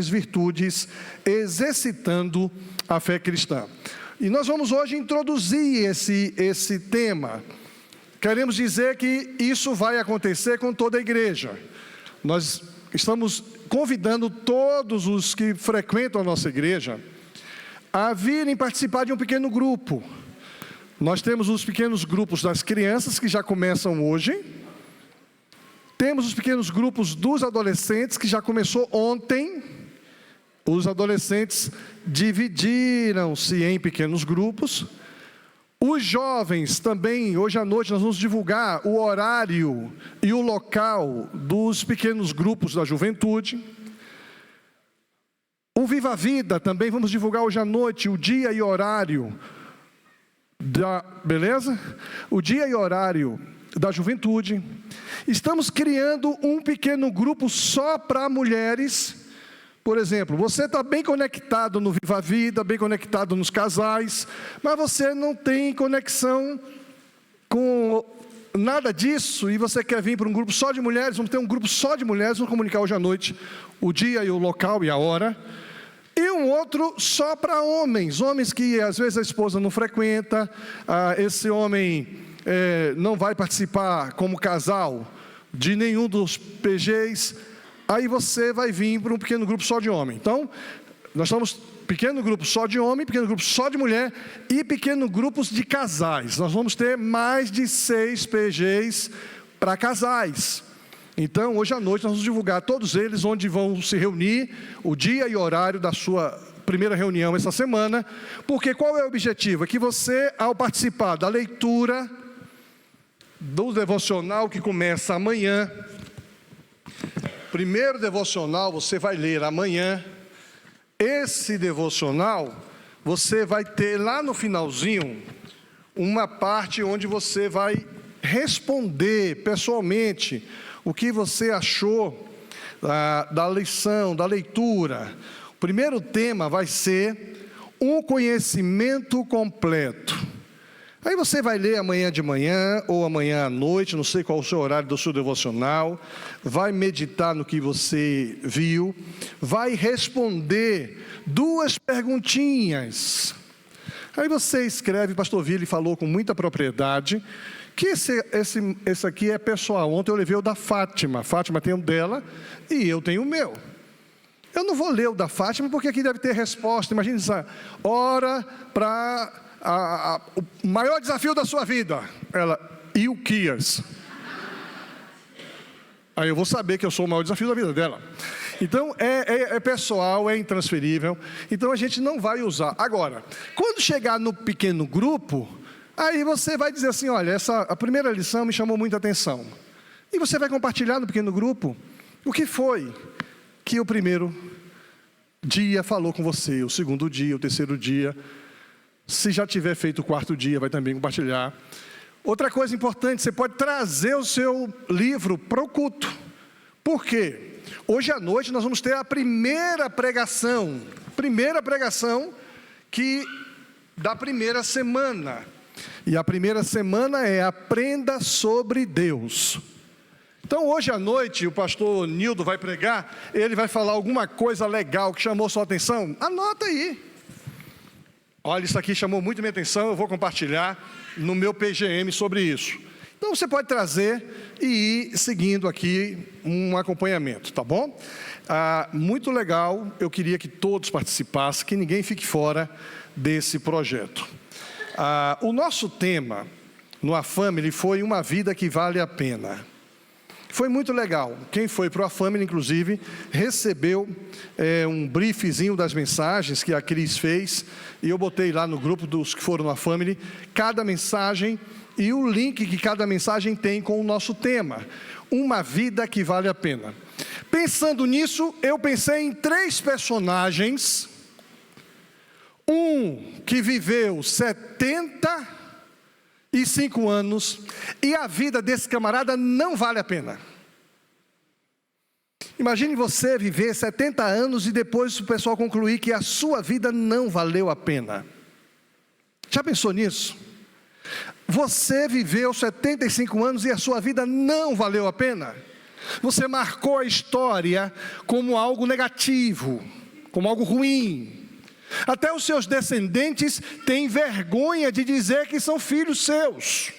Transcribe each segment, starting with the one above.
virtudes, exercitando a fé cristã. E nós vamos hoje introduzir esse tema. Queremos dizer que isso vai acontecer com toda a igreja. Nós estamos convidando todos os que frequentam a nossa igreja a virem participar de um pequeno grupo. Nós temos os pequenos grupos das crianças, que já começam hoje. Temos os pequenos grupos dos adolescentes, que já começou ontem. Os adolescentes dividiram-se em pequenos grupos. Os jovens também, hoje à noite, nós vamos divulgar o horário e o local dos pequenos grupos da juventude. O Viva a Vida também vamos divulgar hoje à noite o dia e horário beleza? O dia e horário da juventude. Estamos criando um pequeno grupo só para mulheres. Por exemplo, você está bem conectado no Viva a Vida, bem conectado nos casais, mas você não tem conexão com nada disso e você quer vir para um grupo só de mulheres. Vamos ter um grupo só de mulheres, vamos comunicar hoje à noite o dia e o local e a hora. E um outro só para homens, homens que às vezes a esposa não frequenta, esse homem não vai participar como casal de nenhum dos PGs, aí você vai vir para um pequeno grupo só de homem. Então, nós estamos pequeno grupo só de homem, pequeno grupo só de mulher e pequeno grupos de casais. Nós vamos ter mais de 6 PGs para casais. Então, hoje à noite, nós vamos divulgar todos eles, onde vão se reunir, o dia e horário da sua primeira reunião essa semana, porque qual é o objetivo? É que você, ao participar da leitura do devocional que começa amanhã, primeiro devocional você vai ler amanhã, esse devocional, você vai ter lá no finalzinho, uma parte onde você vai responder pessoalmente o que você achou da lição, da leitura. O primeiro tema vai ser um conhecimento completo. Aí você vai ler amanhã de manhã ou amanhã à noite, não sei qual é o seu horário do seu devocional, vai meditar no que você viu, vai responder 2 perguntinhas. Aí você escreve, pastor Vili falou com muita propriedade, que esse aqui é pessoal. Ontem eu levei o da Fátima. Fátima tem o dela e eu tenho o meu. Eu não vou ler o da Fátima porque aqui deve ter resposta. Imagina isso, ora para o maior desafio da sua vida. Ela, e o Kias? Aí eu vou saber que eu sou o maior desafio da vida dela. Então, é pessoal, é intransferível. Então, a gente não vai usar. Agora, quando chegar no pequeno grupo, aí você vai dizer assim, olha, a primeira lição me chamou muita atenção. E você vai compartilhar no pequeno grupo o que foi que o primeiro dia falou com você, o segundo dia, o terceiro dia. Se já tiver feito o 4º dia, vai também compartilhar. Outra coisa importante, você pode trazer o seu livro para o culto. Por quê? Hoje à noite nós vamos ter a primeira pregação da primeira semana. E a primeira semana é Aprenda sobre Deus. Então hoje à noite o pastor Nildo vai pregar, ele vai falar alguma coisa legal que chamou sua atenção, anota aí. Olha, isso aqui chamou muito minha atenção, eu vou compartilhar no meu PGM sobre isso. Então você pode trazer e ir seguindo aqui um acompanhamento, tá bom? Muito legal, eu queria que todos participassem, que ninguém fique fora desse projeto. O nosso tema no A-Family foi uma vida que vale a pena. Foi muito legal. Quem foi para o A-Family, inclusive, recebeu um briefzinho das mensagens que a Cris fez, e eu botei lá no grupo dos que foram no A-Family, cada mensagem e o link que cada mensagem tem com o nosso tema. Uma vida que vale a pena. Pensando nisso, eu pensei em 3 personagens. Um que viveu 75 anos e a vida desse camarada não vale a pena. Imagine você viver 70 anos e depois o pessoal concluir que a sua vida não valeu a pena. Já pensou nisso? Você viveu 75 anos e a sua vida não valeu a pena? Você marcou a história como algo negativo, como algo ruim. Até os seus descendentes têm vergonha de dizer que são filhos seus.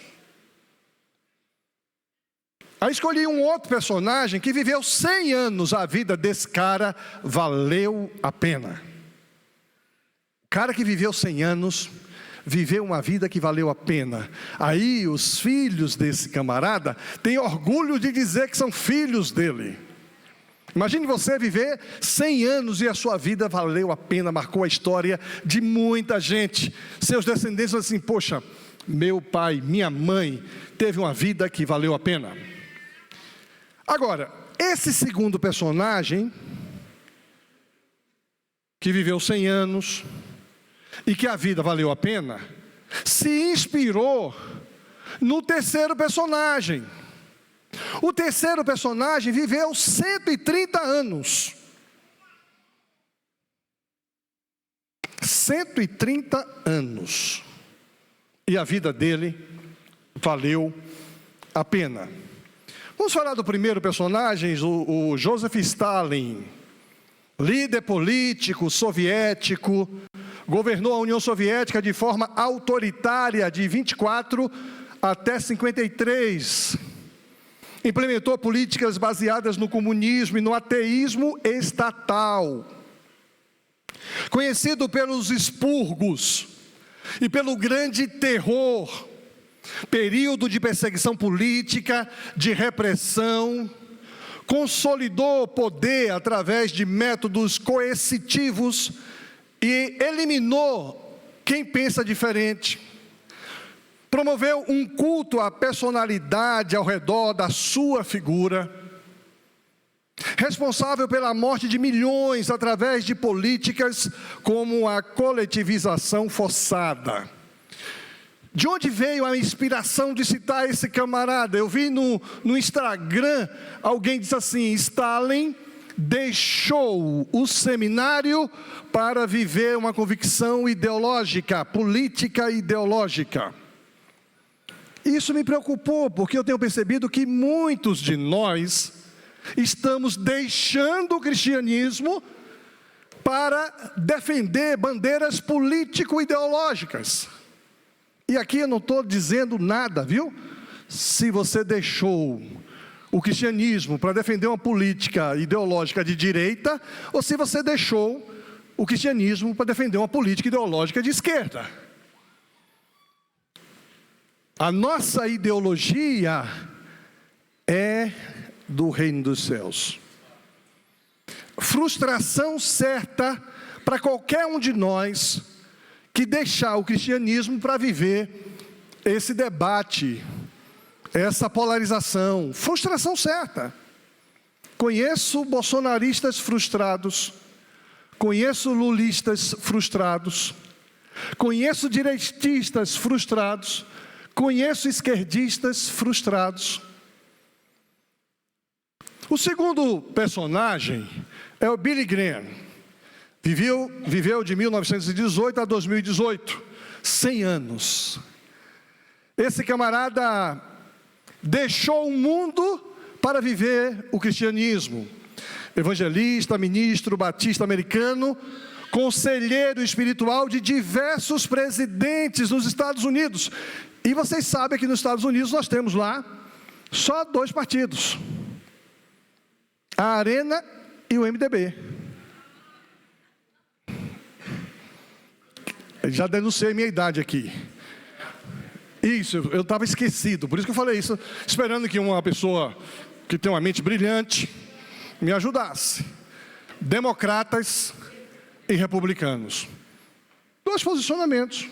Aí escolhi um outro personagem que viveu 100 anos. A vida desse cara valeu a pena. O cara que viveu 100 anos, viveu uma vida que valeu a pena. Aí os filhos desse camarada têm orgulho de dizer que são filhos dele. Imagine você viver 100 anos e a sua vida valeu a pena, marcou a história de muita gente. Seus descendentes falam assim: poxa, meu pai, minha mãe teve uma vida que valeu a pena. Agora, esse segundo personagem, que viveu 100 anos e que a vida valeu a pena, se inspirou no terceiro personagem. O terceiro personagem viveu 130 anos. 130 anos. E a vida dele valeu a pena. Vamos falar do primeiro personagem, o Joseph Stalin. Líder político soviético, governou a União Soviética de forma autoritária de 24 até 53. Implementou políticas baseadas no comunismo e no ateísmo estatal. Conhecido pelos expurgos e pelo grande terror, período de perseguição política, de repressão, consolidou poder através de métodos coercitivos e eliminou quem pensa diferente. Promoveu um culto à personalidade ao redor da sua figura. Responsável pela morte de milhões através de políticas como a coletivização forçada. De onde veio a inspiração de citar esse camarada? Eu vi no Instagram, alguém disse assim: Stalin deixou o seminário para viver uma convicção ideológica, política ideológica. Isso me preocupou, porque eu tenho percebido que muitos de nós estamos deixando o cristianismo para defender bandeiras político-ideológicas. E aqui eu não estou dizendo nada, viu? Se você deixou o cristianismo para defender uma política ideológica de direita, ou se você deixou o cristianismo para defender uma política ideológica de esquerda. A nossa ideologia é do reino dos céus. Frustração certa para qualquer um de nós que deixar o cristianismo para viver esse debate, essa polarização. Frustração certa. Conheço bolsonaristas frustrados, conheço lulistas frustrados, conheço direitistas frustrados, conheço esquerdistas frustrados. O segundo personagem é o Billy Graham. Viveu de 1918 a 2018, 100 anos. Esse camarada deixou o mundo para viver o cristianismo. Evangelista, ministro batista americano, conselheiro espiritual de diversos presidentes nos Estados Unidos. E vocês sabem que nos Estados Unidos nós temos lá só 2 partidos: a Arena e o MDB. Já denunciei minha idade aqui. Isso, eu estava esquecido, por isso que eu falei isso, esperando que uma pessoa que tem uma mente brilhante me ajudasse. Democratas e republicanos. 2 posicionamentos.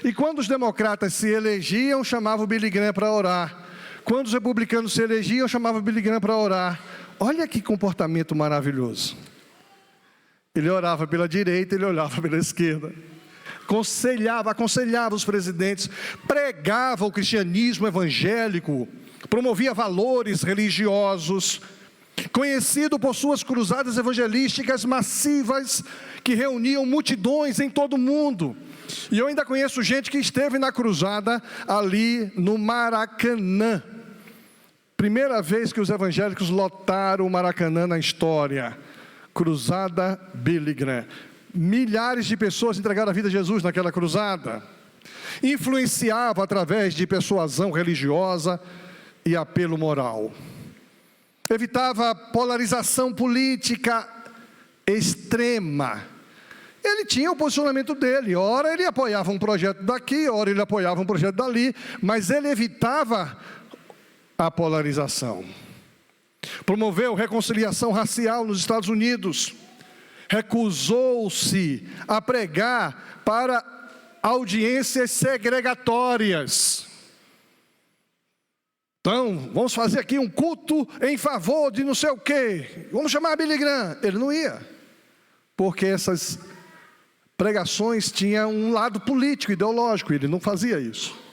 E quando os democratas se elegiam, chamavam o Billy Graham para orar. Quando os republicanos se elegiam, chamavam o Billy Graham para orar. Olha que comportamento maravilhoso. Ele orava pela direita, ele olhava pela esquerda. Aconselhava os presidentes, pregava o cristianismo evangélico, promovia valores religiosos, conhecido por suas cruzadas evangelísticas massivas, que reuniam multidões em todo o mundo. E eu ainda conheço gente que esteve na cruzada ali no Maracanã. Primeira vez que os evangélicos lotaram o Maracanã na história. Cruzada Billy Graham. Milhares de pessoas entregaram a vida a Jesus naquela cruzada. Influenciava através de persuasão religiosa e apelo moral. Evitava polarização política extrema. Ele tinha o posicionamento dele. Ora ele apoiava um projeto daqui, ora ele apoiava um projeto dali, mas ele evitava a polarização. Promoveu reconciliação racial nos Estados Unidos. Recusou-se a pregar para audiências segregatórias. Então, vamos fazer aqui um culto em favor de não sei o quê. Vamos chamar Billy Graham. Ele não ia, porque essas pregações tinham um lado político, ideológico. Ele não fazia isso.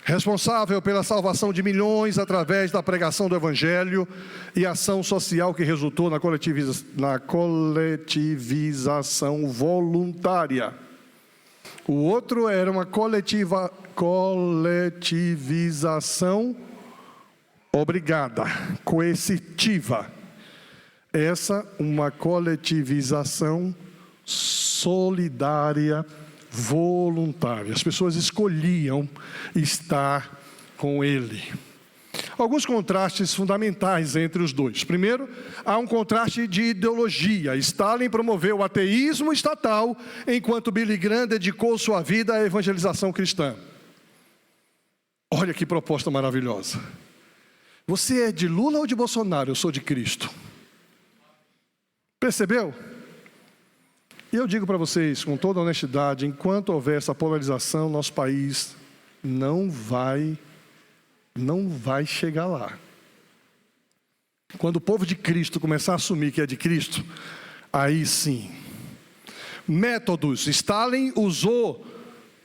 Responsável pela salvação de milhões através da pregação do Evangelho e ação social que resultou na coletivização voluntária. O outro era uma coletivização obrigada, coercitiva. Essa, uma coletivização solidária, voluntária. As pessoas escolhiam estar com ele. Alguns contrastes fundamentais entre os dois. Primeiro, há um contraste de ideologia. Stalin promoveu o ateísmo estatal, enquanto Billy Graham dedicou sua vida à evangelização cristã. Olha que proposta maravilhosa. Você é de Lula ou de Bolsonaro? Eu sou de Cristo. Percebeu? E eu digo para vocês, com toda honestidade, enquanto houver essa polarização, nosso país não vai chegar lá. Quando o povo de Cristo começar a assumir que é de Cristo, aí sim. Métodos. Stalin usou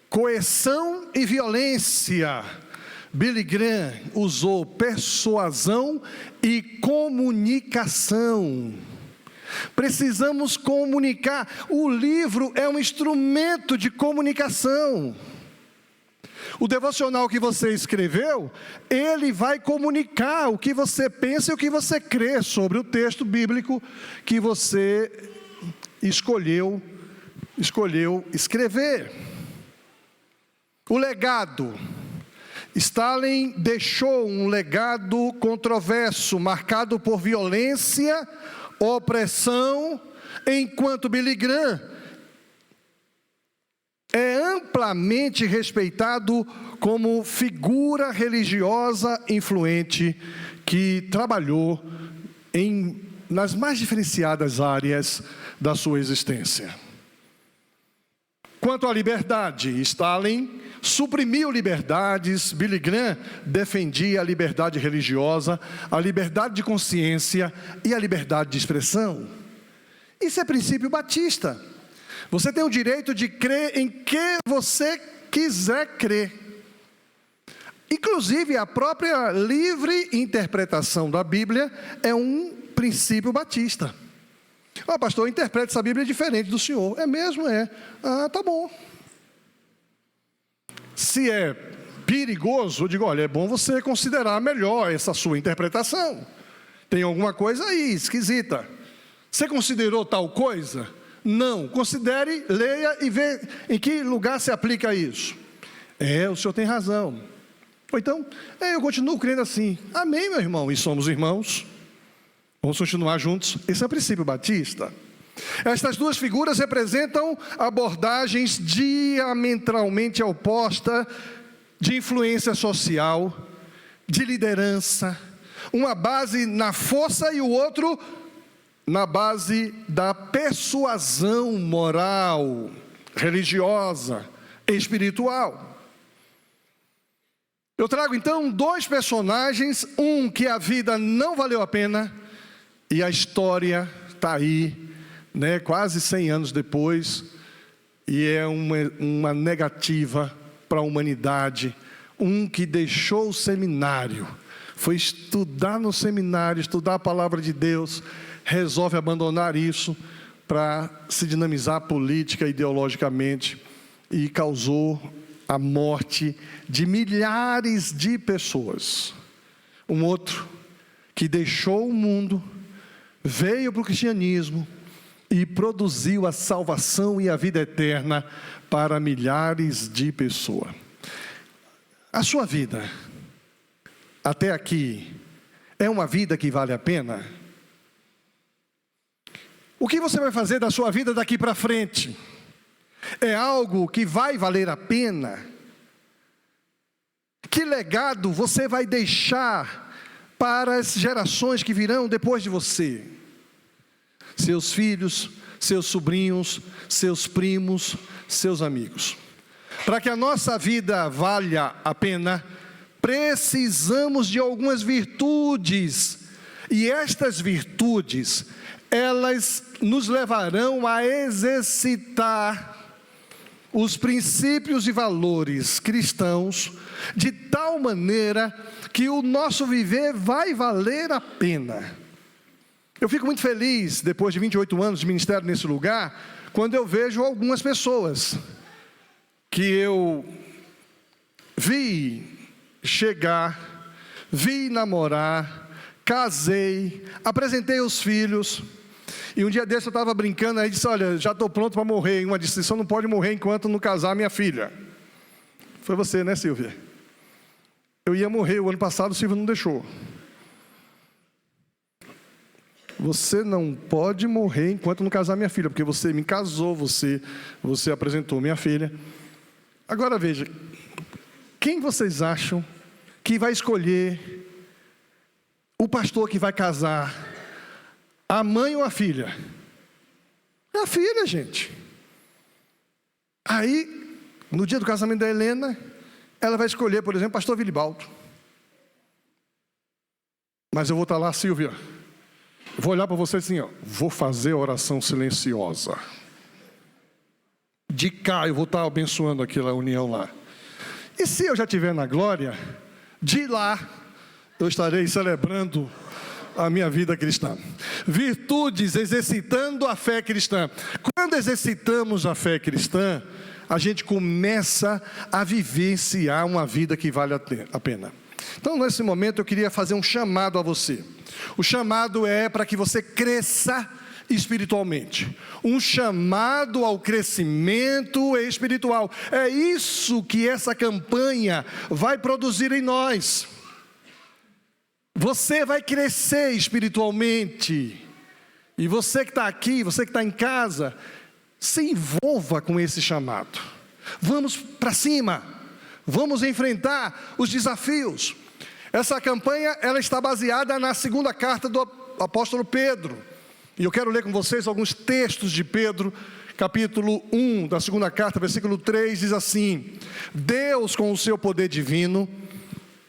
coerção e violência. Billy Graham usou persuasão e comunicação. Precisamos comunicar. O livro é um instrumento de comunicação. O devocional que você escreveu, ele vai comunicar o que você pensa e o que você crê sobre o texto bíblico que você escolheu escrever. O legado. Stalin deixou um legado controverso, marcado por violência, opressão, enquanto Billy Graham é amplamente respeitado como figura religiosa influente que trabalhou nas mais diferenciadas áreas da sua existência. Quanto à liberdade, Stalin suprimiu liberdades, Billy Graham defendia a liberdade religiosa, a liberdade de consciência e a liberdade de expressão. Isso é princípio batista. Você tem o direito de crer em que você quiser crer. Inclusive, a própria livre interpretação da Bíblia é um princípio batista. Pastor, interprete essa Bíblia diferente do senhor. É mesmo? É. Tá bom. Se é perigoso, eu digo, olha, é bom você considerar melhor essa sua interpretação. Tem alguma coisa aí esquisita. Você considerou tal coisa? Não. Considere, leia e vê em que lugar se aplica isso. O senhor tem razão. Ou então, eu continuo crendo assim. Amém, meu irmão, e somos irmãos. Vamos continuar juntos. Esse é o princípio batista. Estas duas figuras representam abordagens diametralmente opostas de influência social, de liderança. Uma base na força e o outro na base da persuasão moral, religiosa, espiritual. Eu trago então dois personagens, um que a vida não valeu a pena e a história está aí, quase 100 anos depois, e é uma negativa para a humanidade. Um que deixou o seminário, foi estudar no seminário, estudar a palavra de Deus, resolve abandonar isso para se dinamizar política, ideologicamente, e causou a morte de milhares de pessoas. Um outro que deixou o mundo, veio para o cristianismo e produziu a salvação e a vida eterna para milhares de pessoas. A sua vida, até aqui, é uma vida que vale a pena? O que você vai fazer da sua vida daqui para frente? É algo que vai valer a pena? Que legado você vai deixar para as gerações que virão depois de você? Seus filhos, seus sobrinhos, seus primos, seus amigos. Para que a nossa vida valha a pena, precisamos de algumas virtudes. E estas virtudes, elas nos levarão a exercitar os princípios e valores cristãos de tal maneira que o nosso viver vai valer a pena. Eu fico muito feliz, depois de 28 anos de ministério nesse lugar, quando eu vejo algumas pessoas que eu vi chegar, vi namorar, casei, apresentei os filhos, e um dia desse eu estava brincando, aí disse, olha, já estou pronto para morrer. E uma disse, você não pode morrer enquanto não casar minha filha. Foi você, né, Silvia? Eu ia morrer, o ano passado o Silvia não deixou. Você não pode morrer enquanto não casar minha filha, porque você me casou, você apresentou minha filha. Agora veja, quem vocês acham que vai escolher o pastor que vai casar? A mãe ou a filha? É a filha, gente. Aí, no dia do casamento da Helena, ela vai escolher, por exemplo, pastor Vilibaldo. Mas eu vou estar lá, Silvia, vou olhar para você assim, ó, vou fazer a oração silenciosa. De cá eu vou estar abençoando aquela união lá. E se eu já estiver na glória, de lá eu estarei celebrando a minha vida cristã. Virtudes, exercitando a fé cristã. Quando exercitamos a fé cristã, a gente começa a vivenciar uma vida que vale a pena. Então, nesse momento, eu queria fazer um chamado a você. O chamado é para que você cresça espiritualmente. Um chamado ao crescimento espiritual. É isso que essa campanha vai produzir em nós. Você vai crescer espiritualmente. E você que está aqui, você que está em casa, se envolva com esse chamado. Vamos para cima. Vamos enfrentar os desafios. Essa campanha, ela está baseada na segunda carta do apóstolo Pedro. E eu quero ler com vocês alguns textos de Pedro, capítulo 1 da segunda carta, versículo 3, diz assim: Deus, com o seu poder divino,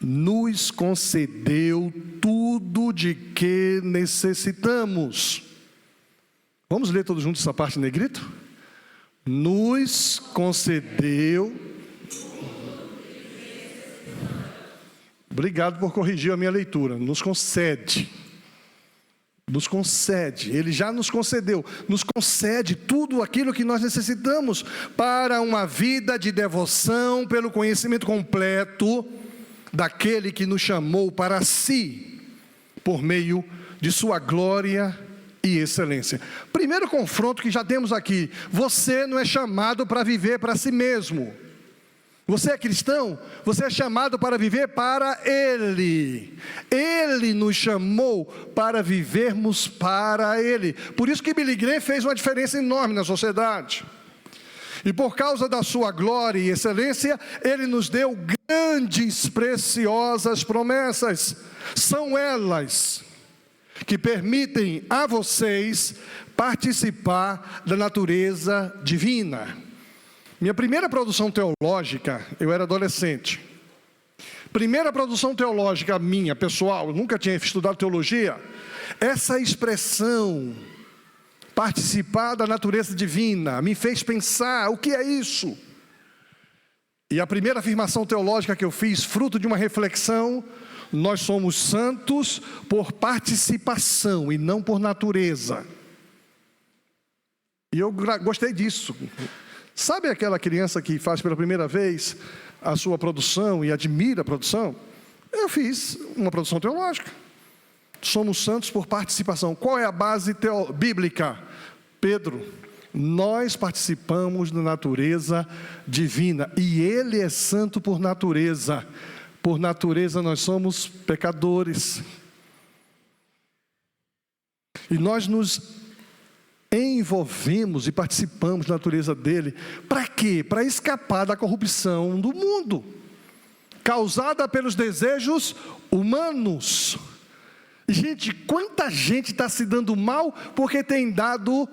nos concedeu tudo de que necessitamos. Vamos ler todos juntos essa parte em negrito? Nos concedeu. Obrigado por corrigir a minha leitura. Nos concede. Nos concede. Ele já nos concedeu. Nos concede tudo aquilo que nós necessitamos para uma vida de devoção pelo conhecimento completo daquele que nos chamou para si, por meio de sua glória e excelência. Primeiro confronto que já temos aqui: você não é chamado para viver para si mesmo. Você é cristão, você é chamado para viver para Ele. Ele nos chamou para vivermos para Ele. Por isso que Billy Graham fez uma diferença enorme na sociedade. E por causa da sua glória e excelência, Ele nos deu grandes, preciosas promessas. São elas que permitem a vocês participar da natureza divina. Minha primeira produção teológica, eu era adolescente. Primeira produção teológica minha, pessoal, eu nunca tinha estudado teologia. Essa expressão, participar da natureza divina, me fez pensar, o que é isso? E a primeira afirmação teológica que eu fiz, fruto de uma reflexão: nós somos santos por participação e não por natureza. E eu gostei disso. Sabe aquela criança que faz pela primeira vez a sua produção e admira a produção? Eu fiz uma produção teológica. Somos santos por participação. Qual é a base bíblica? Pedro, nós participamos da natureza divina, e Ele é santo por natureza. Por natureza nós somos pecadores. E nós nos envolvemos e participamos da natureza dele. Para quê? Para escapar da corrupção do mundo, causada pelos desejos humanos. E, gente, quanta gente está se dando mal porque tem dado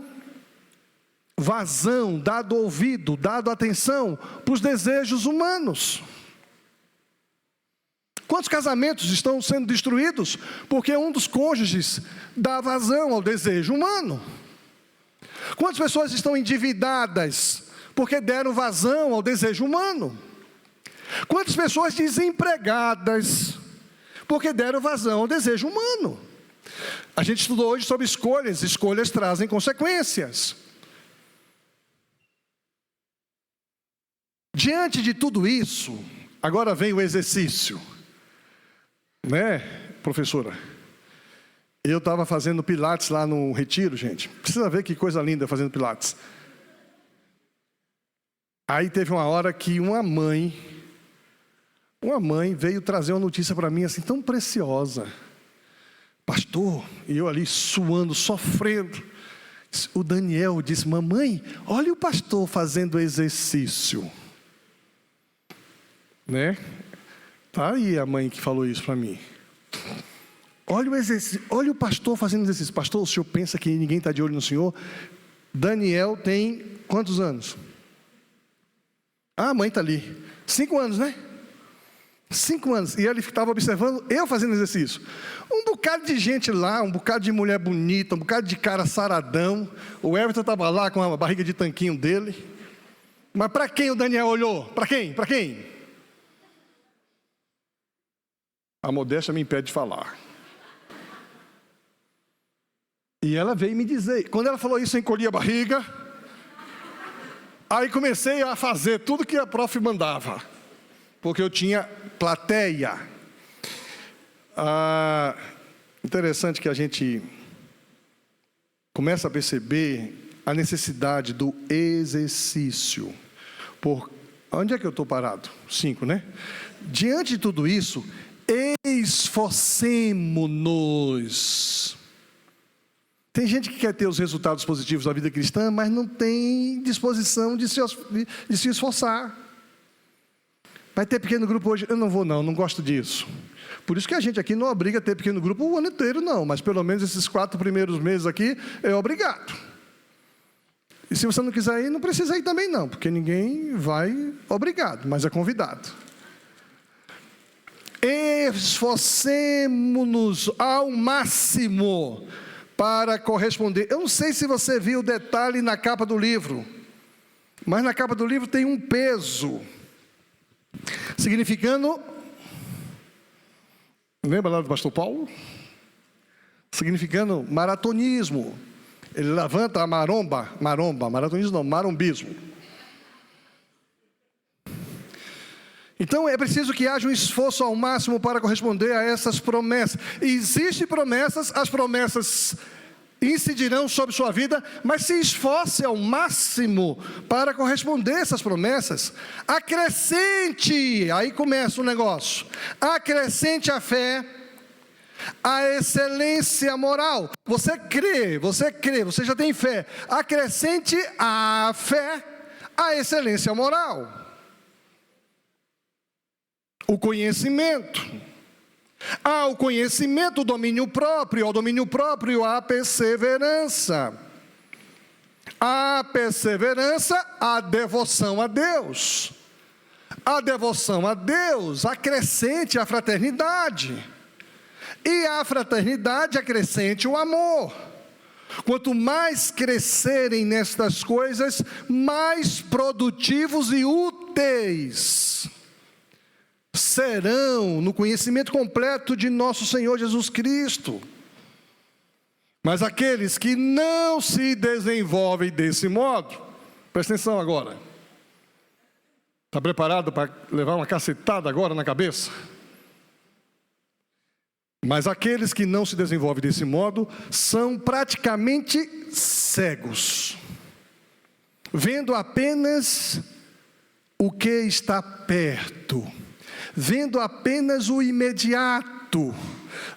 vazão, dado ouvido, dado atenção para os desejos humanos. Quantos casamentos estão sendo destruídos porque um dos cônjuges dá vazão ao desejo humano? Quantas pessoas estão endividadas porque deram vazão ao desejo humano? Quantas pessoas desempregadas porque deram vazão ao desejo humano? A gente estudou hoje sobre escolhas. Escolhas trazem consequências. Diante de tudo isso, agora vem o exercício. Né, professora? Eu estava fazendo pilates lá no retiro, gente. Precisa ver que coisa linda fazendo pilates. Aí teve uma hora que uma mãe veio trazer uma notícia para mim assim, tão preciosa. Pastor, e eu ali suando, sofrendo. O Daniel disse, mamãe, olha o pastor fazendo exercício. Né? Tá aí a mãe que falou isso para mim. Olha o exercício, olha o pastor fazendo exercício. Pastor, o senhor pensa que ninguém está de olho no senhor? Daniel tem quantos anos? Ah, a mãe está ali. 5 anos, né? 5 anos. E ele estava observando eu fazendo exercício. Um bocado de gente lá, um bocado de mulher bonita, um bocado de cara saradão. O Everton estava lá com a barriga de tanquinho dele. Mas para quem o Daniel olhou? Para quem? Para quem? A modéstia me impede de falar. E ela veio me dizer, quando ela falou isso, eu encolhi a barriga. Aí comecei a fazer tudo que a prof mandava, porque eu tinha plateia. Interessante que a gente começa a perceber a necessidade do exercício. Onde é que eu estou parado? 5, né? Diante de tudo isso, esforcemo-nos. Tem gente que quer ter os resultados positivos da vida cristã, mas não tem disposição de se esforçar. Vai ter pequeno grupo hoje? Eu não vou não gosto disso. Por isso que a gente aqui não obriga a ter pequeno grupo o ano inteiro não, mas pelo menos esses 4 primeiros meses aqui é obrigado. E se você não quiser ir, não precisa ir também não, porque ninguém vai obrigado, mas é convidado. Esforcemo-nos ao máximo para corresponder. Eu não sei se você viu o detalhe na capa do livro, mas na capa do livro tem um peso, significando, lembra lá do pastor Paulo? Significando maratonismo. Ele levanta a maratonismo não, marombismo. Então é preciso que haja um esforço ao máximo para corresponder a essas promessas. Existem promessas, as promessas incidirão sobre sua vida, mas se esforce ao máximo para corresponder a essas promessas. Acrescente, aí começa o negócio, acrescente a fé, a excelência moral. Você crê, você já tem fé. Acrescente a fé, a excelência moral. O conhecimento. Ao conhecimento, o domínio próprio. Ao domínio próprio, a perseverança. A perseverança, a devoção a Deus. A devoção a Deus acrescente a fraternidade. E a fraternidade acrescente o amor. Quanto mais crescerem nestas coisas, mais produtivos e úteis serão no conhecimento completo de nosso Senhor Jesus Cristo. Mas aqueles que não se desenvolvem desse modo, presta atenção agora. Está preparado para levar uma cacetada agora na cabeça? Mas aqueles que não se desenvolvem desse modo são praticamente cegos, vendo apenas o que está perto, vendo apenas o imediato,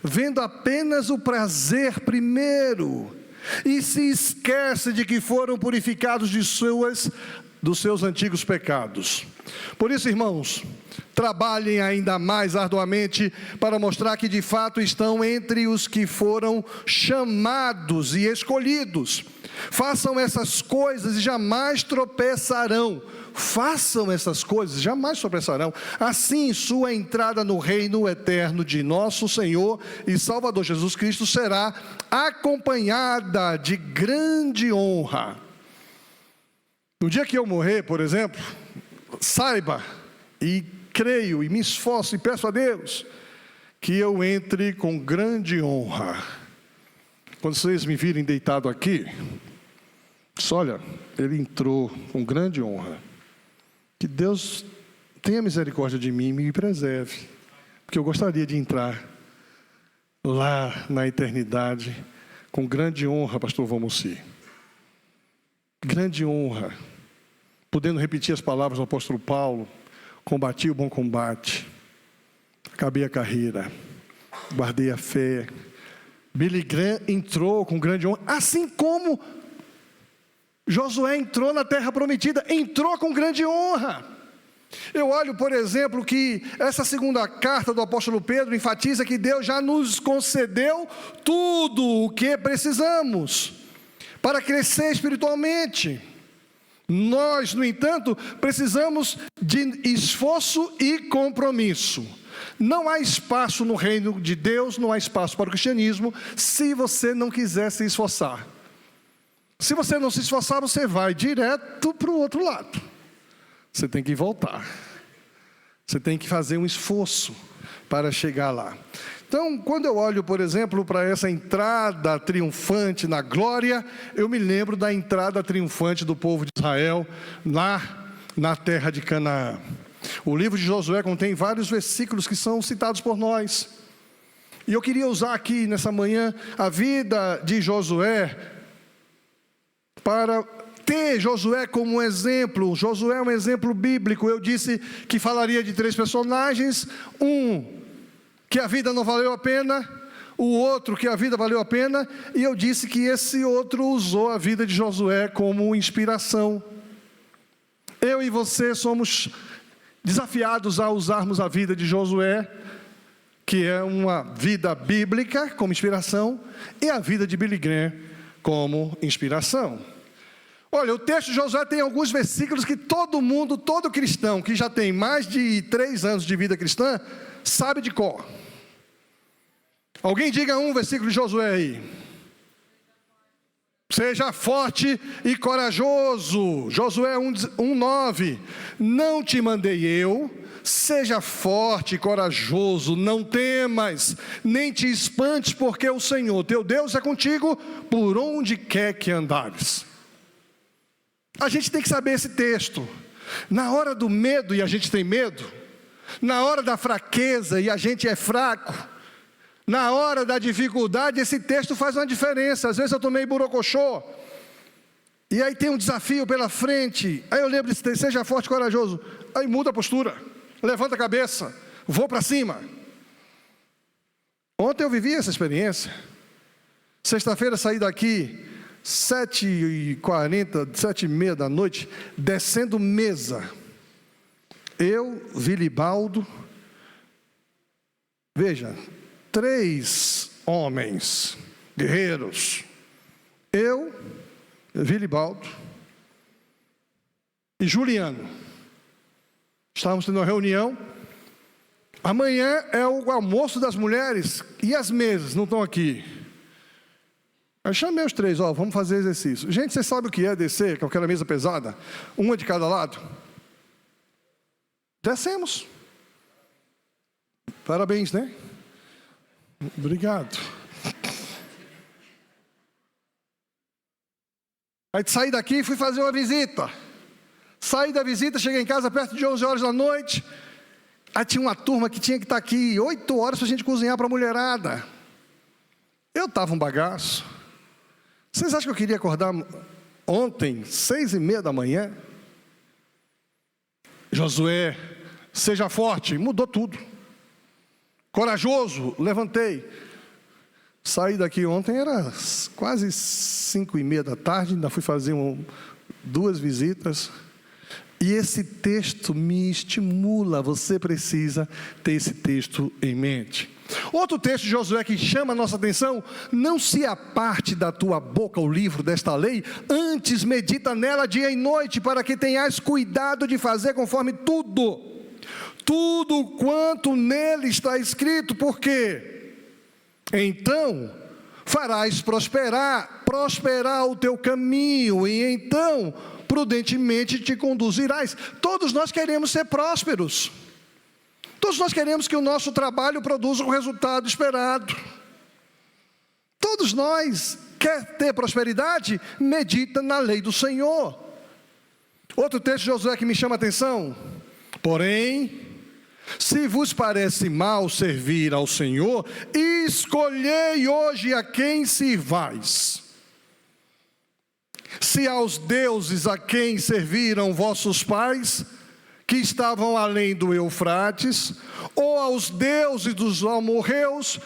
vendo apenas o prazer primeiro, e se esquece de que foram purificados dos seus antigos pecados. Por isso, irmãos, trabalhem ainda mais arduamente para mostrar que de fato estão entre os que foram chamados e escolhidos. Façam essas coisas e jamais tropeçarão. Façam essas coisas, jamais tropeçarão. Assim, sua entrada no reino eterno de nosso Senhor e Salvador Jesus Cristo será acompanhada de grande honra. No dia que eu morrer, por exemplo, saiba e creio e me esforço e peço a Deus que eu entre com grande honra. Quando vocês me virem deitado aqui, olha, ele entrou com grande honra. Que Deus tenha misericórdia de mim e me preserve, porque eu gostaria de entrar lá na eternidade com grande honra, pastor Valmoci. Grande honra, podendo repetir as palavras do apóstolo Paulo: combati o bom combate, acabei a carreira, guardei a fé. Billy Graham entrou com grande honra, assim como Josué entrou na terra prometida, entrou com grande honra. Eu olho, por exemplo, que essa segunda carta do apóstolo Pedro enfatiza que Deus já nos concedeu tudo o que precisamos para crescer espiritualmente. Nós, no entanto, precisamos de esforço e compromisso. Não há espaço no reino de Deus, não há espaço para o cristianismo, se você não quiser se esforçar. Se você não se esforçar, você vai direto para o outro lado. Você tem que voltar. Você tem que fazer um esforço para chegar lá. Então, quando eu olho, por exemplo, para essa entrada triunfante na glória, eu me lembro da entrada triunfante do povo de Israel lá na terra de Canaã. O livro de Josué contém vários versículos que são citados por nós. E eu queria usar aqui nessa manhã a vida de Josué para ter Josué como um exemplo. Josué é um exemplo bíblico. Eu disse que falaria de 3 personagens: um, que a vida não valeu a pena; o outro, que a vida valeu a pena; e eu disse que esse outro usou a vida de Josué como inspiração. Eu e você somos desafiados a usarmos a vida de Josué, que é uma vida bíblica como inspiração, e a vida de Billy Graham como inspiração. Olha, o texto de Josué tem alguns versículos que todo mundo, todo cristão que já tem mais de 3 anos de vida cristã, sabe de cor. Alguém diga um versículo de Josué aí. Seja forte e corajoso. Josué 1:9. Não te mandei eu? Seja forte e corajoso, não temas, nem te espantes, porque o Senhor teu Deus é contigo por onde quer que andares. A gente tem que saber esse texto. Na hora do medo, e a gente tem medo; na hora da fraqueza, e a gente é fraco; na hora da dificuldade, esse texto faz uma diferença. Às vezes eu estou meio borocochô, e aí tem um desafio pela frente, aí eu lembro desse texto: seja forte e corajoso. Aí muda a postura, levanta a cabeça, vou para cima. Ontem eu vivi essa experiência. Sexta-feira saí daqui 7h40, 7h30 da noite, descendo mesa. Eu, Vilibaldo, veja, 3 homens, guerreiros. Eu, Vilibaldo e Juliano. Estávamos tendo uma reunião. Amanhã é o almoço das mulheres, e as mesas não estão aqui. Eu chamei os 3, vamos fazer exercício. Gente, você sabe o que é descer com aquela mesa pesada? Uma de cada lado? Descemos. Parabéns, né? Obrigado. Aí saí daqui e fui fazer uma visita. Saí da visita, cheguei em casa perto de 11 horas da noite. Aí tinha uma turma que tinha que estar aqui 8 horas para a gente cozinhar para a mulherada. Eu estava um bagaço. Vocês acham que eu queria acordar ontem, 6:30 da manhã? Josué, seja forte, mudou tudo. Corajoso, levantei. Saí daqui ontem, era quase 5:30 da tarde, ainda fui fazer 2 visitas. E esse texto me estimula, você precisa ter esse texto em mente. Outro texto de Josué que chama a nossa atenção: não se aparte da tua boca o livro desta lei, antes medita nela dia e noite, para que tenhas cuidado de fazer conforme tudo quanto nele está escrito, porque então farás prosperar o teu caminho, e então prudentemente te conduzirás. Todos nós queremos ser prósperos. Todos nós queremos que o nosso trabalho produza o resultado esperado. Todos nós, quer ter prosperidade? Medita na lei do Senhor. Outro texto de Josué que me chama a atenção: porém, se vos parece mal servir ao Senhor, escolhei hoje a quem sirvais. Se aos deuses a quem serviram vossos pais, que estavam além do Eufrates, ou aos deuses dos amorreus,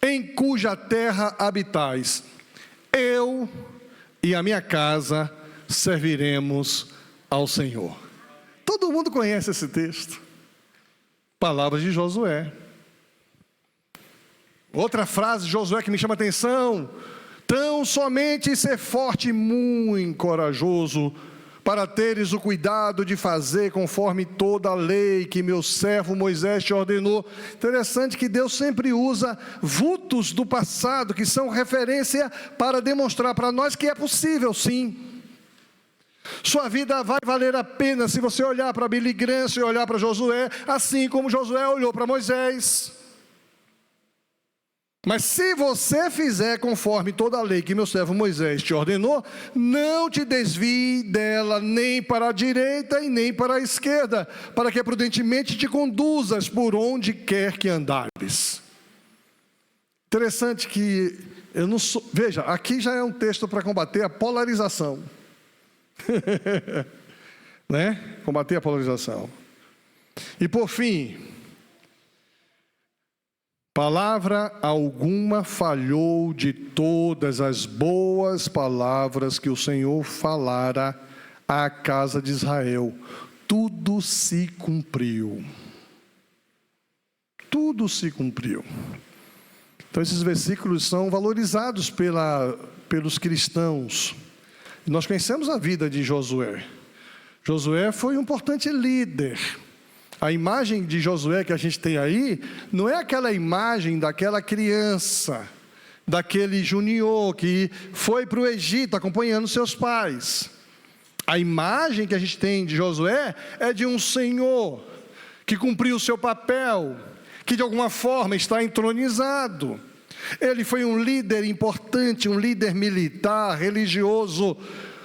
em cuja terra habitais, eu e a minha casa serviremos ao Senhor. Todo mundo conhece esse texto. Palavras de Josué. Outra frase de Josué que me chama a atenção: tão somente ser forte e muito corajoso, para teres o cuidado de fazer conforme toda a lei que meu servo Moisés te ordenou. Interessante que Deus sempre usa vultos do passado, que são referência, para demonstrar para nós que é possível sim. Sua vida vai valer a pena se você olhar para Billy Graham e olhar para Josué, assim como Josué olhou para Moisés. Mas se você fizer conforme toda a lei que meu servo Moisés te ordenou, não te desvie dela nem para a direita e nem para a esquerda, para que prudentemente te conduzas por onde quer que andares. Interessante que eu não sou... Veja, aqui já é um texto para combater a polarização. Né? Combater a polarização. E por fim, palavra alguma falhou de todas as boas palavras que o Senhor falara à casa de Israel. Tudo se cumpriu. Tudo se cumpriu. Então esses versículos são valorizados pelos cristãos. Nós conhecemos a vida de Josué. Josué foi um importante líder. A imagem de Josué que a gente tem aí, não é aquela imagem daquela criança, daquele junior que foi para o Egito acompanhando seus pais. A imagem que a gente tem de Josué é de um senhor que cumpriu o seu papel, que de alguma forma está entronizado. Ele foi um líder importante, um líder militar, religioso,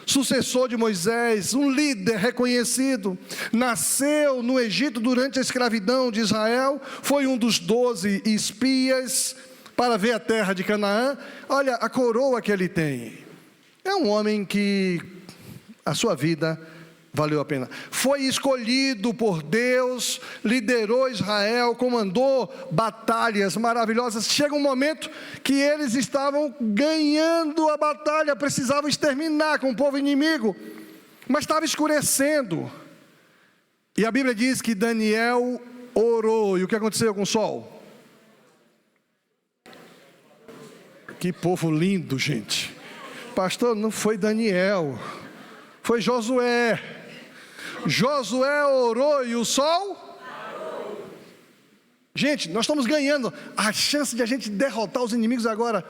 sucessor de Moisés, um líder reconhecido. Nasceu no Egito durante a escravidão de Israel, foi um dos 12 espias para ver a terra de Canaã. Olha a coroa que ele tem. É um homem que a sua vida valeu a pena. Foi escolhido por Deus, liderou Israel, comandou batalhas maravilhosas. Chega um momento que eles estavam ganhando a batalha, precisavam exterminar com o povo inimigo, mas estava escurecendo. E a Bíblia diz que Daniel orou. E o que aconteceu com o sol? Que povo lindo, gente. Pastor, não foi Daniel, foi Josué. Josué orou e o sol parou. Gente, nós estamos ganhando a chance de a gente derrotar os inimigos agora.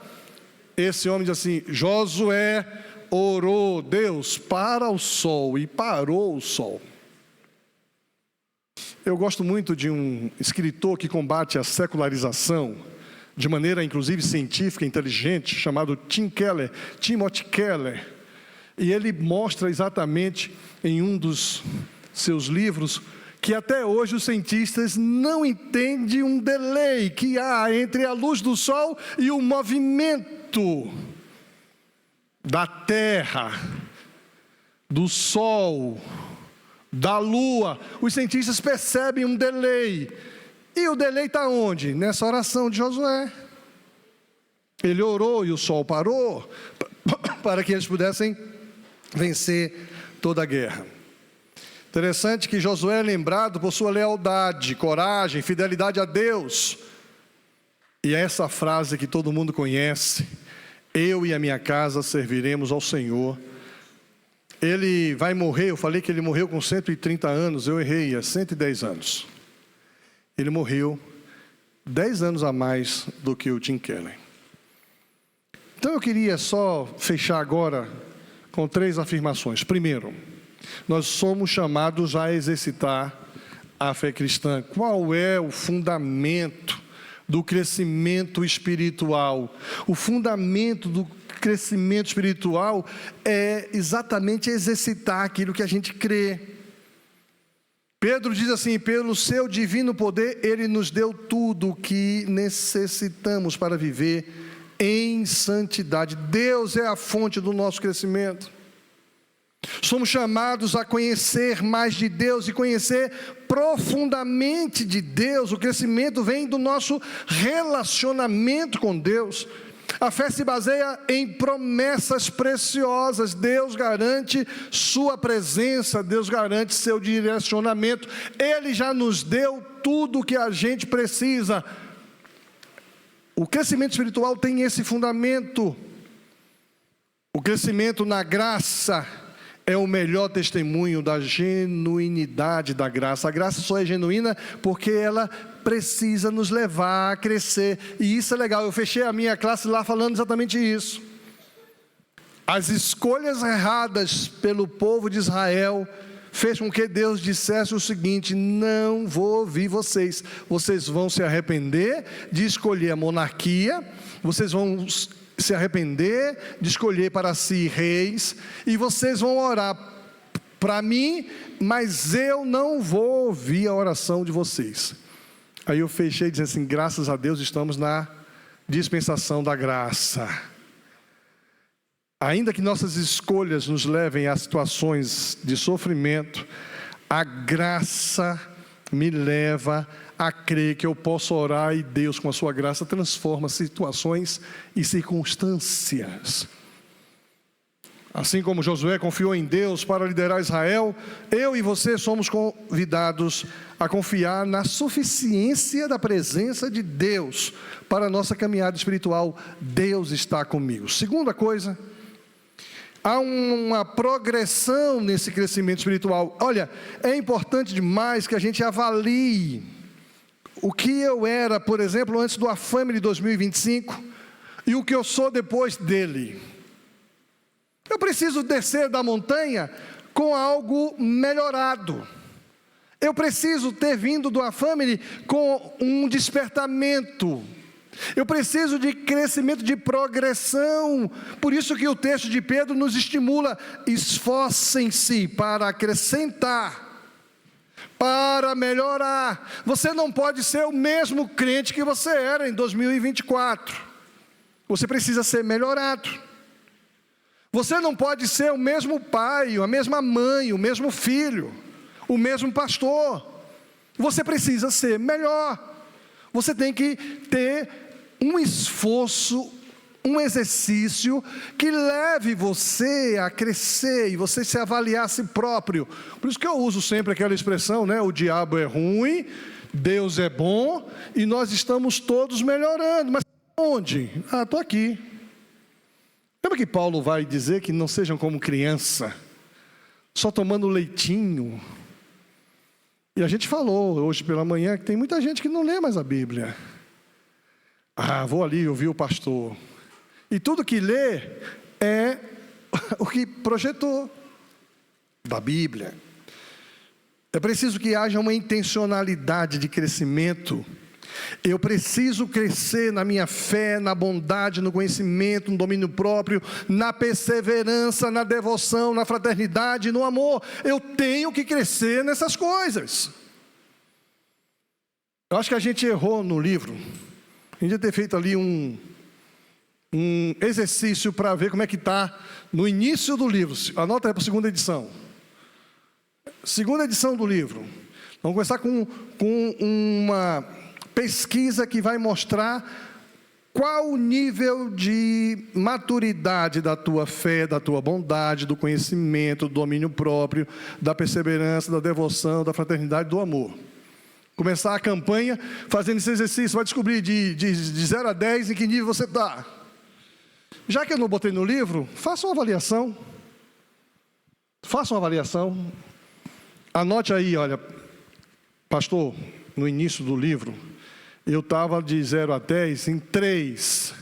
Esse homem diz assim: Josué orou, Deus, para o sol, e parou o sol. Eu gosto muito de um escritor que combate a secularização de maneira inclusive científica, inteligente, chamado Timothy Keller. E ele mostra exatamente em um dos seus livros que até hoje os cientistas não entendem um delay que há entre a luz do Sol e o movimento da Terra, do Sol, da Lua. Os cientistas percebem um delay. E o delay está onde? Nessa oração de Josué. Ele orou e o Sol parou para que eles pudessem vencer toda a guerra. Interessante que Josué é lembrado por sua lealdade, coragem, fidelidade a Deus. E essa frase que todo mundo conhece: eu e a minha casa serviremos ao Senhor. Ele vai morrer, eu falei que ele morreu com 130 anos, eu errei, é 110 anos. Ele morreu 10 anos a mais do que o Tim Keller. Então eu queria só fechar agora com 3 afirmações. Primeiro, nós somos chamados a exercitar a fé cristã. Qual é o fundamento do crescimento espiritual? O fundamento do crescimento espiritual é exatamente exercitar aquilo que a gente crê. Pedro diz assim: pelo seu divino poder, Ele nos deu tudo o que necessitamos para viver em santidade. Deus é a fonte do nosso crescimento. Somos chamados a conhecer mais de Deus e conhecer profundamente de Deus. O crescimento vem do nosso relacionamento com Deus. A fé se baseia em promessas preciosas. Deus garante sua presença, Deus garante seu direcionamento. Ele já nos deu tudo o que a gente precisa. O crescimento espiritual tem esse fundamento. O crescimento na graça é o melhor testemunho da genuinidade da graça. A graça só é genuína porque ela precisa nos levar a crescer. E isso é legal. Eu fechei a minha classe lá falando exatamente isso. As escolhas erradas pelo povo de Israel fez com que Deus dissesse o seguinte: não vou ouvir vocês. Vocês vão se arrepender de escolher a monarquia. Vocês vão se arrepender de escolher para si reis, e vocês vão orar para mim, mas eu não vou ouvir a oração de vocês. Aí eu fechei dizendo assim: graças a Deus estamos na dispensação da graça. Ainda que nossas escolhas nos levem a situações de sofrimento, a graça me leva a crer que eu posso orar e Deus, com a sua graça, transforma situações e circunstâncias. Assim como Josué confiou em Deus para liderar Israel, eu e você somos convidados a confiar na suficiência da presença de Deus para a nossa caminhada espiritual. Deus está comigo. Segunda coisa, há uma progressão nesse crescimento espiritual. Olha, é importante demais que a gente avalie o que eu era, por exemplo, antes do Afame de 2025 e o que eu sou depois dele. Eu preciso descer da montanha com algo melhorado. Eu preciso ter vindo do Afame com um despertamento. Eu preciso de crescimento, de progressão. Por isso que o texto de Pedro nos estimula: esforcem-se para acrescentar, para melhorar. Você não pode ser o mesmo crente que você era em 2024. Você precisa ser melhorado. Você não pode ser o mesmo pai, a mesma mãe, o mesmo filho, o mesmo pastor. Você precisa ser melhor. Você tem que ter um esforço, um exercício que leve você a crescer e você se avaliar a si próprio. Por isso que eu uso sempre aquela expressão, né? O diabo é ruim, Deus é bom e nós estamos todos melhorando. Mas onde? Estou aqui. Lembra que Paulo vai dizer que não sejam como criança, só tomando leitinho? E a gente falou hoje pela manhã que tem muita gente que não lê mais a Bíblia. Vou ali ouvir o pastor. E tudo que lê é o que projetou da Bíblia. É preciso que haja uma intencionalidade de crescimento. Eu preciso crescer na minha fé, na bondade, no conhecimento, no domínio próprio, na perseverança, na devoção, na fraternidade, no amor. Eu tenho que crescer nessas coisas. Eu acho que a gente errou no livro. A gente ia ter feito ali um exercício para ver como é que está no início do livro. Anota aí para a segunda edição. Segunda edição do livro. Vamos começar com uma pesquisa que vai mostrar qual o nível de maturidade da tua fé, da tua bondade, do conhecimento, do domínio próprio, da perseverança, da devoção, da fraternidade, do amor. Começar a campanha fazendo esse exercício, vai descobrir de 0 a 10 em que nível você está. Já que eu não botei no livro, faça uma avaliação. Faça uma avaliação. Anote aí, olha, pastor, no início do livro, eu estava de 0 a 10 em 3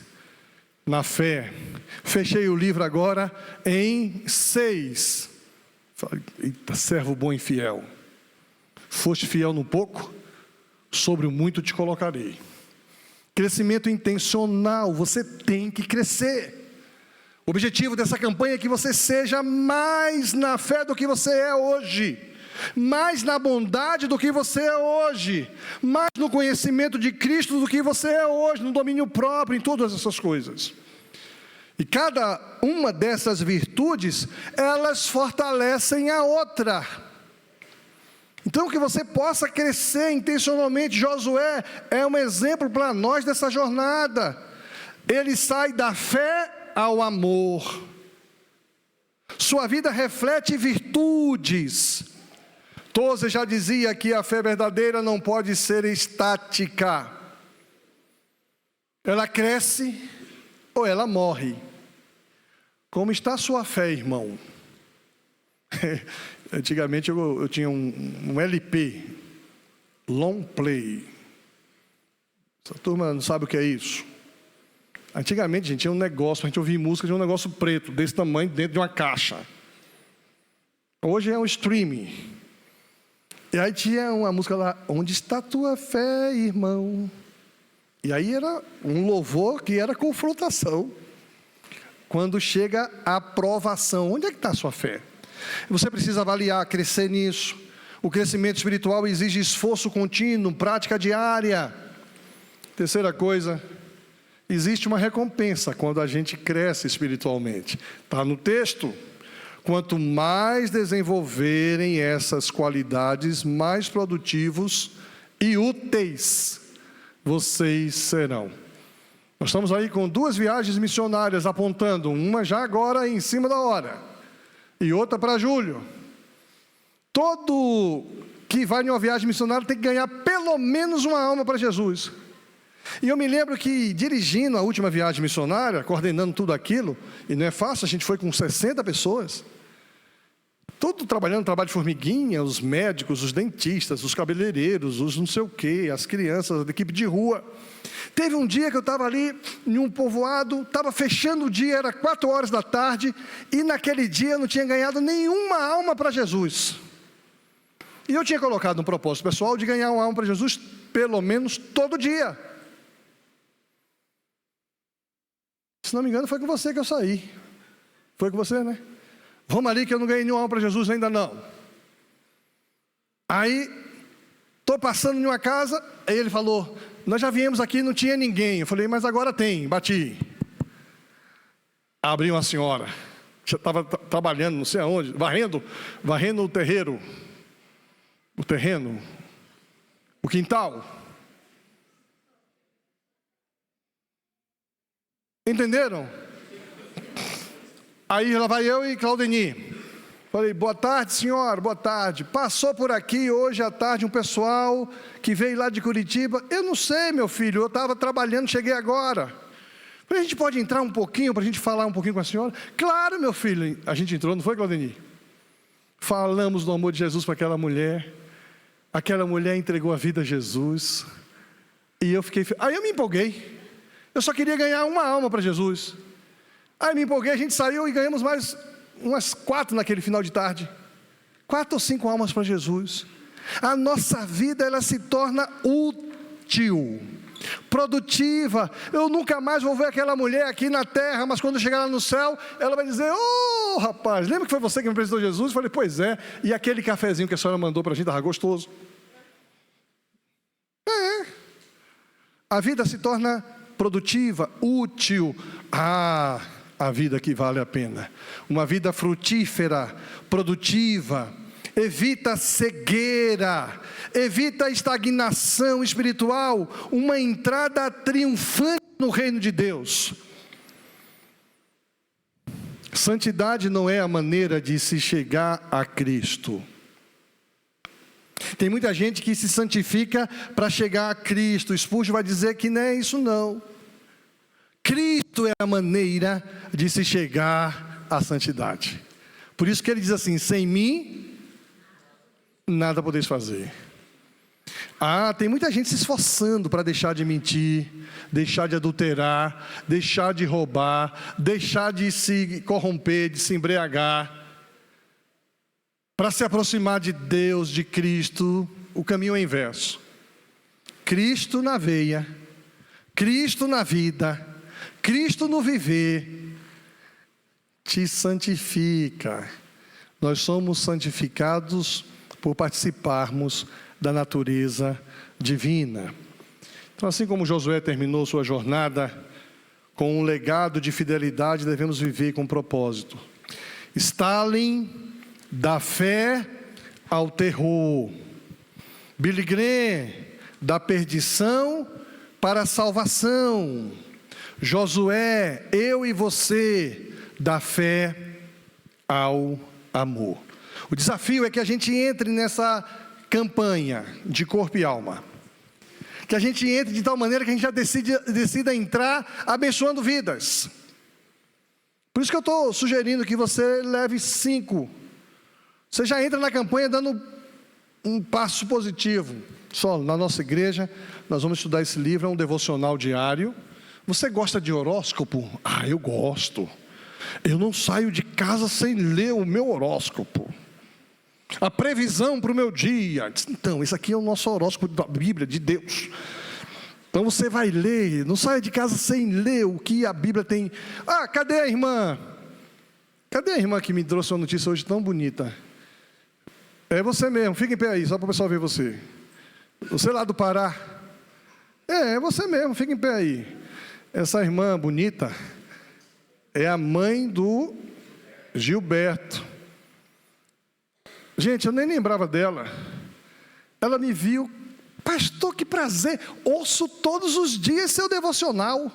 na fé. Fechei o livro agora em 6. Falei, eita, servo bom e fiel. Foste fiel no pouco, sobre o muito te colocarei. Crescimento intencional, você tem que crescer. O objetivo dessa campanha é que você seja mais na fé do que você é hoje, mais na bondade do que você é hoje, mais no conhecimento de Cristo do que você é hoje, no domínio próprio, em todas essas coisas. E cada uma dessas virtudes, elas fortalecem a outra. Então, que você possa crescer intencionalmente. Josué é um exemplo para nós dessa jornada. Ele sai da fé ao amor. Sua vida reflete virtudes. Tozer já dizia que a fé verdadeira não pode ser estática. Ela cresce ou ela morre. Como está a sua fé, irmão? Antigamente eu tinha um LP, long play. Essa turma não sabe o que é isso. Antigamente, gente, tinha um negócio, a gente ouvia música de um negócio preto, desse tamanho, dentro de uma caixa. Hoje é um streaming. E aí tinha uma música lá, onde está a tua fé, irmão? E aí era um louvor que era confrontação. Quando chega a provação, onde é que está a sua fé? Você precisa avaliar, crescer nisso. O crescimento espiritual exige esforço contínuo, prática diária. Terceira coisa, existe uma recompensa quando a gente cresce espiritualmente. Está no texto. Quanto mais desenvolverem essas qualidades, mais produtivos e úteis vocês serão. Nós estamos aí com 2 viagens missionárias apontando, uma já agora em cima da hora, e outra para julho. Todo que vai em uma viagem missionária tem que ganhar pelo menos uma alma para Jesus. E eu me lembro que dirigindo a última viagem missionária, coordenando tudo aquilo, e não é fácil, a gente foi com 60 pessoas, todo trabalhando, trabalho de formiguinha, os médicos, os dentistas, os cabeleireiros, os não sei o quê, as crianças, a equipe de rua. Teve um dia que eu estava ali em um povoado, estava fechando o dia, era 4 horas da tarde, e naquele dia eu não tinha ganhado nenhuma alma para Jesus. E eu tinha colocado um propósito pessoal de ganhar uma alma para Jesus pelo menos todo dia. Se não me engano, foi com você que eu saí. Foi com você, né? Vamos ali que eu não ganhei nenhuma alma para Jesus ainda não. Aí, estou passando em uma casa, aí ele falou, nós já viemos aqui, não tinha ninguém. Eu falei, mas agora tem, bati. Abriu uma senhora, já estava trabalhando, não sei aonde, varrendo o terreiro, o terreno, o quintal. Entenderam? Aí lá vai eu e Claudeni. Falei, boa tarde, senhora, boa tarde. Passou por aqui hoje à tarde um pessoal que veio lá de Curitiba. Eu não sei, meu filho, eu estava trabalhando, cheguei agora. Falei, a gente pode entrar um pouquinho para a gente falar um pouquinho com a senhora? Claro, meu filho. A gente entrou, não foi, Claudeni? Falamos do amor de Jesus para aquela mulher. Aquela mulher entregou a vida a Jesus. E eu fiquei... Aí eu me empolguei. Eu só queria ganhar uma alma para Jesus. Aí me empolguei, a gente saiu e ganhamos mais umas 4 naquele final de tarde. 4 ou 5 almas para Jesus. A nossa vida, ela se torna útil, produtiva. Eu nunca mais vou ver aquela mulher aqui na terra, mas quando eu chegar lá no céu, ela vai dizer, ô rapaz, lembra que foi você que me apresentou Jesus? Eu falei, pois é, e aquele cafezinho que a senhora mandou para a gente, estava gostoso. É, a vida se torna produtiva, útil. A vida que vale a pena. Uma vida frutífera, produtiva. Evita cegueira, evita estagnação espiritual, uma entrada triunfante no reino de Deus. Santidade não é a maneira de se chegar a Cristo. Tem muita gente que se santifica para chegar a Cristo. Spurgeon vai dizer que não é isso não. Cristo é a maneira de se chegar à santidade. Por isso que ele diz assim: sem mim, nada podeis fazer. Tem muita gente se esforçando para deixar de mentir, deixar de adulterar, deixar de roubar, deixar de se corromper, de se embriagar, para se aproximar de Deus, de Cristo. O caminho é inverso. Cristo na veia, Cristo na vida, Cristo no viver, te santifica. Nós somos santificados por participarmos da natureza divina. Então, assim como Josué terminou sua jornada com um legado de fidelidade, devemos viver com propósito. Stalin, da fé ao terror. Billy Graham, da perdição para a salvação. Josué, eu e você, da fé ao amor. O desafio é que a gente entre nessa campanha de corpo e alma. Que a gente entre de tal maneira que a gente já decida entrar abençoando vidas. Por isso que eu estou sugerindo que você leve 5. Você já entra na campanha dando um passo positivo. Só na nossa igreja, nós vamos estudar esse livro, é um devocional diário. Você gosta de horóscopo? Eu gosto. Eu não saio de casa sem ler o meu horóscopo. A previsão para o meu dia. Então, isso aqui é o nosso horóscopo da Bíblia, de Deus. Então você vai ler, não saia de casa sem ler o que a Bíblia tem. Cadê a irmã? Cadê a irmã que me trouxe uma notícia hoje tão bonita? É você mesmo, fica em pé aí, só para o pessoal ver você. Você lá do Pará. É você mesmo, fica em pé aí. Essa irmã bonita é a mãe do Gilberto. Gente, eu nem lembrava dela. Ela me viu, pastor, que prazer, ouço todos os dias seu devocional.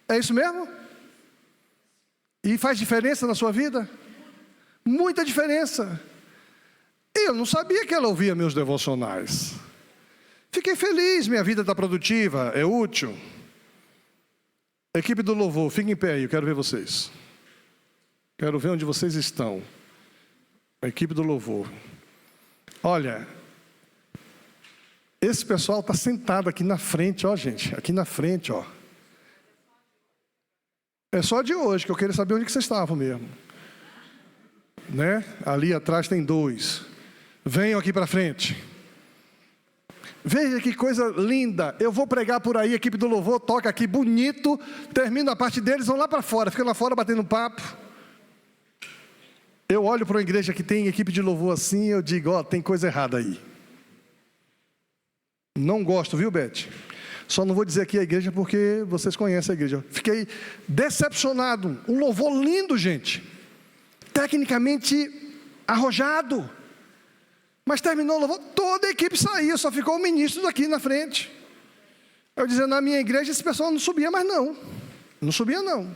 É isso mesmo? E faz diferença na sua vida? Muita diferença. Eu não sabia que ela ouvia meus devocionais. Fiquei feliz, minha vida está produtiva, é útil. Equipe do louvor, fiquem em pé aí, eu quero ver vocês. Quero ver onde vocês estão. A equipe do louvor. Olha, esse pessoal está sentado aqui na frente, ó gente, aqui na frente, ó. É só de hoje que eu queria saber onde que vocês estavam mesmo. Né? Ali atrás tem 2. Venham aqui para frente. Veja que coisa linda. Eu vou pregar por aí, a equipe do louvor toca aqui bonito, termina a parte deles, vão lá para fora, ficam lá fora batendo papo. Eu olho para uma igreja que tem equipe de louvor assim, eu digo, tem coisa errada aí. Não gosto, viu, Beth? Só não vou dizer aqui a igreja porque vocês conhecem a igreja. Fiquei decepcionado. Um louvor lindo, gente. Tecnicamente arrojado. Mas terminou o louvor, toda a equipe saiu, só ficou o ministro daqui na frente. Eu dizia, na minha igreja esse pessoal não subia mais não. Não subia não.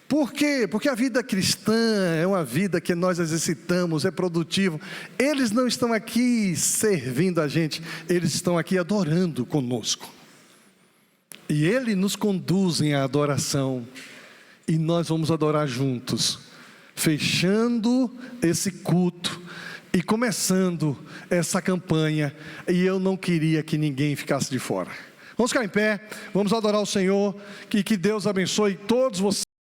Por quê? Porque a vida cristã é uma vida que nós exercitamos, é produtivo. Eles não estão aqui servindo a gente, eles estão aqui adorando conosco. E Ele nos conduz em adoração. E nós vamos adorar juntos, fechando esse culto e começando essa campanha. E eu não queria que ninguém ficasse de fora. Vamos ficar em pé, vamos adorar o Senhor, que Deus abençoe todos vocês.